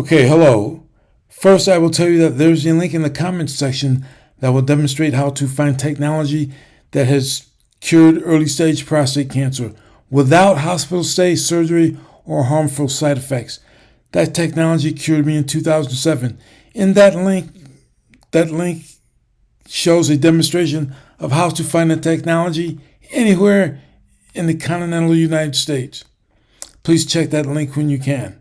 Okay, hello. First, I will tell you that there's a link in the comments section that will demonstrate how to find technology that has cured early stage prostate cancer without hospital stay, surgery, or harmful side effects. That technology cured me in 2007. In that link shows a demonstration of how to find the technology anywhere in the continental United States. Please check that link when you can.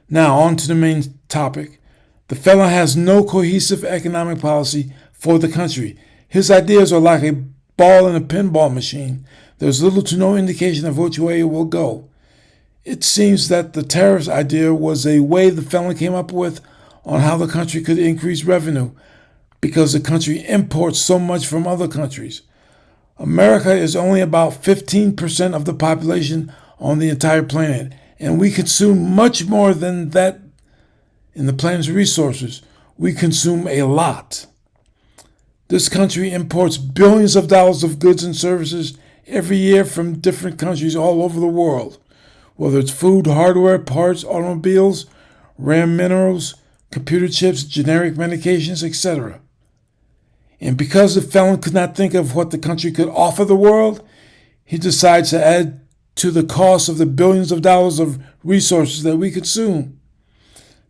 Now, on to the main topic. The Felon has no cohesive economic policy for the country. His ideas are like a ball in a pinball machine. There's little to no indication of which way it will go. It seems that the tariffs idea was a way the Felon came up with on how the country could increase revenue because the country imports so much from other countries. America is only about 15% of the population on the entire planet, and we consume much more than that in the planet's resources. We consume a lot. This country imports billions of dollars of goods and services every year from different countries all over the world, whether it's food, hardware, parts, automobiles, rare minerals, computer chips, generic medications, etc. And because the Felon could not think of what the country could offer the world, he decides to add to the cost of the billions of dollars of resources that we consume.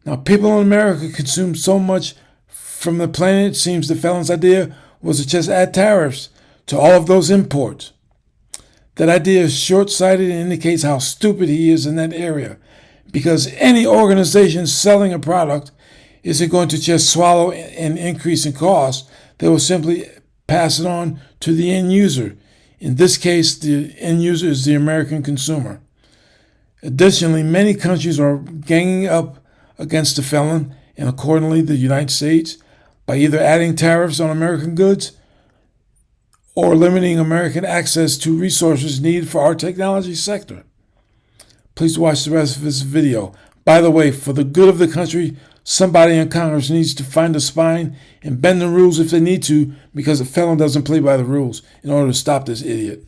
Now, people in America consume so much from the planet, it seems the Felon's idea was to just add tariffs to all of those imports. That idea is short-sighted and indicates how stupid he is in that area, because any organization selling a product isn't going to just swallow an increase in cost. They will simply pass it on to the end user. In this case, the end user is the American consumer. Additionally, many countries are ganging up against the Felon, and accordingly the United States, by either adding tariffs on American goods or limiting American access to resources needed for our technology sector. Please watch the rest of this video. By the way, for the good of the country, somebody in Congress needs to find a spine and bend the rules if they need to, because the Felon doesn't play by the rules, in order to stop this idiot.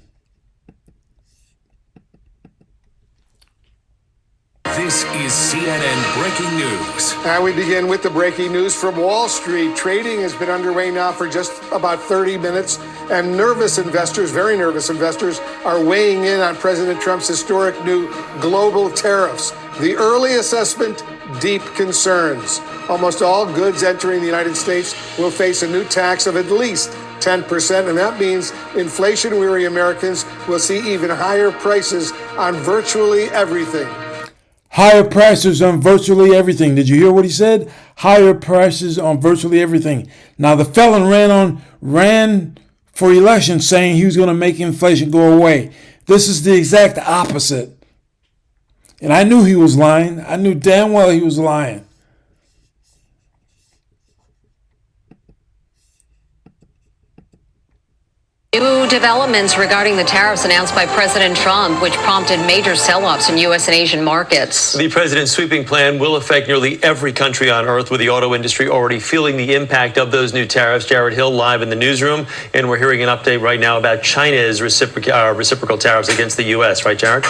This is CNN Breaking News. And we begin with the breaking news from Wall Street. Trading has been underway now for just about 30 minutes, and nervous investors, very nervous investors, are weighing in on President Trump's historic new global tariffs. The early assessment, deep concerns. Almost all goods entering the United States will face a new tax of at least 10%, and that means inflation-weary Americans will see even higher prices on virtually everything. Higher prices on virtually everything. Did you hear what he said? Higher prices on virtually everything. Now, the Felon ran for election saying he was going to make inflation go away. This is the exact opposite. And I knew he was lying. I knew damn well he was lying. New developments regarding the tariffs announced by President Trump, which prompted major sell-offs in U.S. and Asian markets. The president's sweeping plan will affect nearly every country on earth, with the auto industry already feeling the impact of those new tariffs. Jared Hill live in the newsroom, and we're hearing an update right now about China's reciprocal tariffs against the U.S. Right, Jared?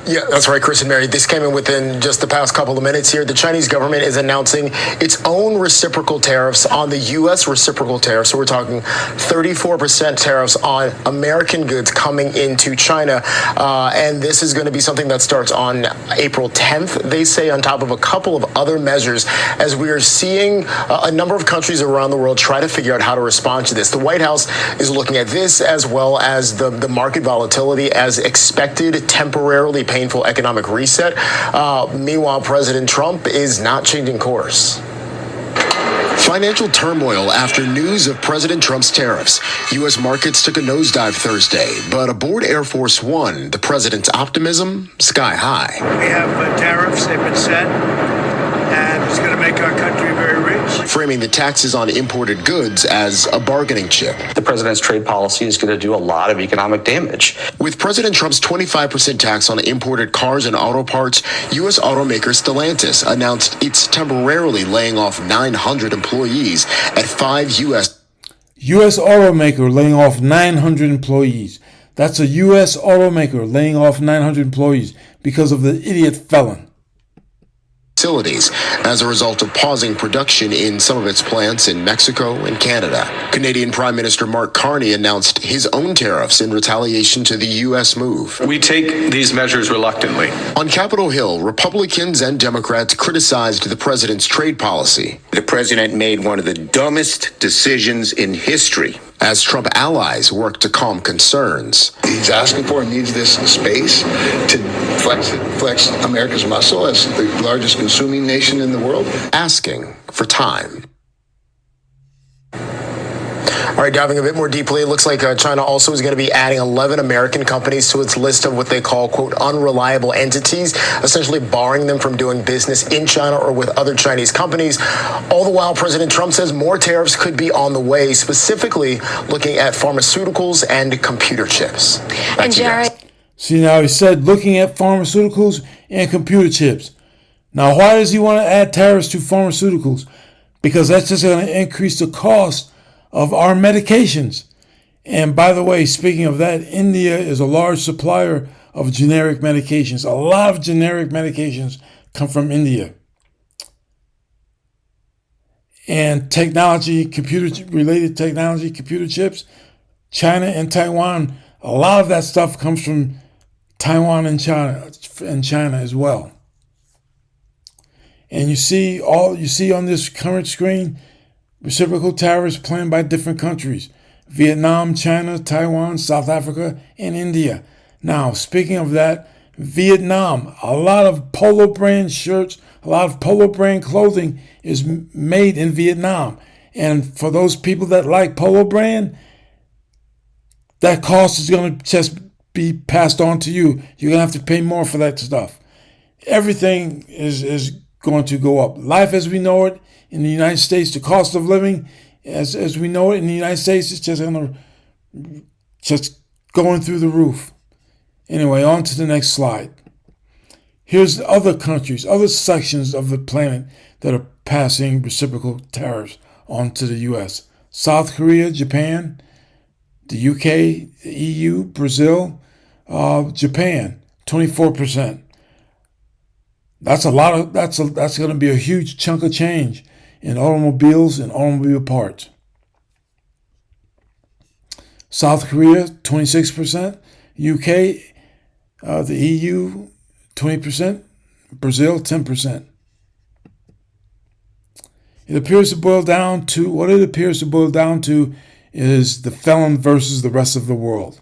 Yeah, that's right, Chris and Mary. This came in within just the past couple of minutes here. The Chinese government is announcing its own reciprocal tariffs on the U.S. reciprocal tariffs. So we're talking 34% tariffs on American goods coming into China. And this is going to be something that starts on April 10th, they say, on top of a couple of other measures, as we are seeing a number of countries around the world try to figure out how to respond to this. The White House is looking at this, as well as the market volatility as expected, temporarily painful economic reset. Meanwhile, President Trump is not changing course. Financial turmoil after news of President Trump's tariffs. U.S. markets took a nosedive Thursday, but aboard Air Force One, the president's optimism sky high. We have tariffs, they've been set, and it's going to make our country very rich. Framing the taxes on imported goods as a bargaining chip. The president's trade policy is going to do a lot of economic damage. With President Trump's 25% tax on imported cars and auto parts, U.S. automaker Stellantis announced it's temporarily laying off 900 employees at 5 U.S. automaker laying off 900 employees. That's a U.S. automaker laying off 900 employees because of the idiot Felon. facilities as a result of pausing production in some of its plants in Mexico and Canada. Canadian Prime Minister Mark Carney announced his own tariffs in retaliation to the U.S. move. We take these measures reluctantly. On Capitol Hill, Republicans and Democrats criticized the president's trade policy. The president made one of the dumbest decisions in history. As Trump allies work to calm concerns. He's asking for and needs this space to flex America's muscle as the largest consuming nation in the world. Asking for time. All right, diving a bit more deeply, it looks like China also is going to be adding 11 American companies to its list of what they call, quote, unreliable entities, essentially barring them from doing business in China or with other Chinese companies. All the while, President Trump says more tariffs could be on the way, specifically looking at pharmaceuticals and computer chips. And Jared. See, now he said looking at pharmaceuticals and computer chips. Now, why does he want to add tariffs to pharmaceuticals? Because that's just going to increase the cost of our medications. And by the way, speaking of that, India is a large supplier of generic medications. A lot of generic medications come from India. And technology, computer-related technology, computer chips, China and Taiwan, a lot of that stuff comes from Taiwan and China as well. And you see on this current screen, reciprocal tariffs planned by different countries: Vietnam, China, Taiwan, South Africa, and India. Now, speaking of that, Vietnam, a lot of Polo brand shirts, a lot of Polo brand clothing is made in Vietnam. And for those people that like Polo brand, that cost is going to just be passed on to you. You're going to have to pay more for that stuff. Everything is going to go up. Life as we know it in the United States, the cost of living as we know it in the United States is just going through the roof. Anyway, on to the next slide. Here's other countries, other sections of the planet that are passing reciprocal tariffs onto the U.S. South Korea, Japan, the UK, the EU, Brazil, Japan, 24%. That's a lot of that's going to be a huge chunk of change in automobiles and automobile parts. South Korea, 26%. UK, the EU, 20%. Brazil, 10%. It appears to boil down to is the Felon versus the rest of the world.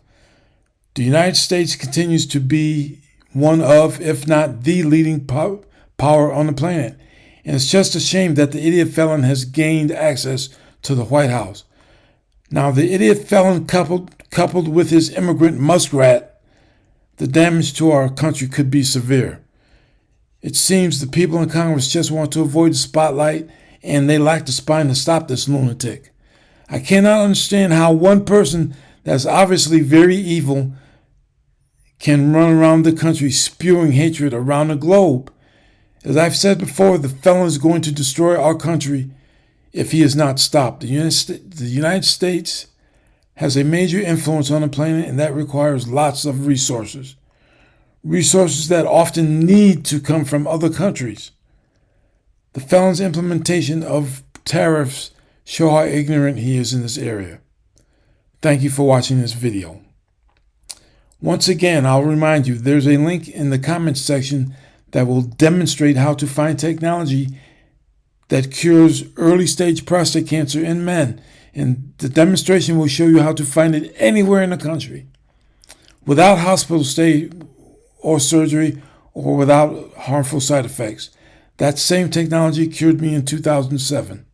The United States continues to be one of, if not the leading power on the planet. And it's just a shame that the idiot Felon has gained access to the White House. Now, the idiot Felon coupled with his immigrant Muskrat, the damage to our country could be severe. It seems the people in Congress just want to avoid the spotlight, and they lack the spine to stop this lunatic. I cannot understand how one person that's obviously very evil can run around the country spewing hatred around the globe. As I've said before, the Felon is going to destroy our country if he is not stopped. The United States has a major influence on the planet, and that requires lots of resources. Resources that often need to come from other countries. The Felon's implementation of tariffs show how ignorant he is in this area. Thank you for watching this video. Once again, I'll remind you, there's a link in the comments section that will demonstrate how to find technology that cures early stage prostate cancer in men. And the demonstration will show you how to find it anywhere in the country without hospital stay or surgery or without harmful side effects. That same technology cured me in 2007.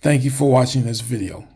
Thank you for watching this video.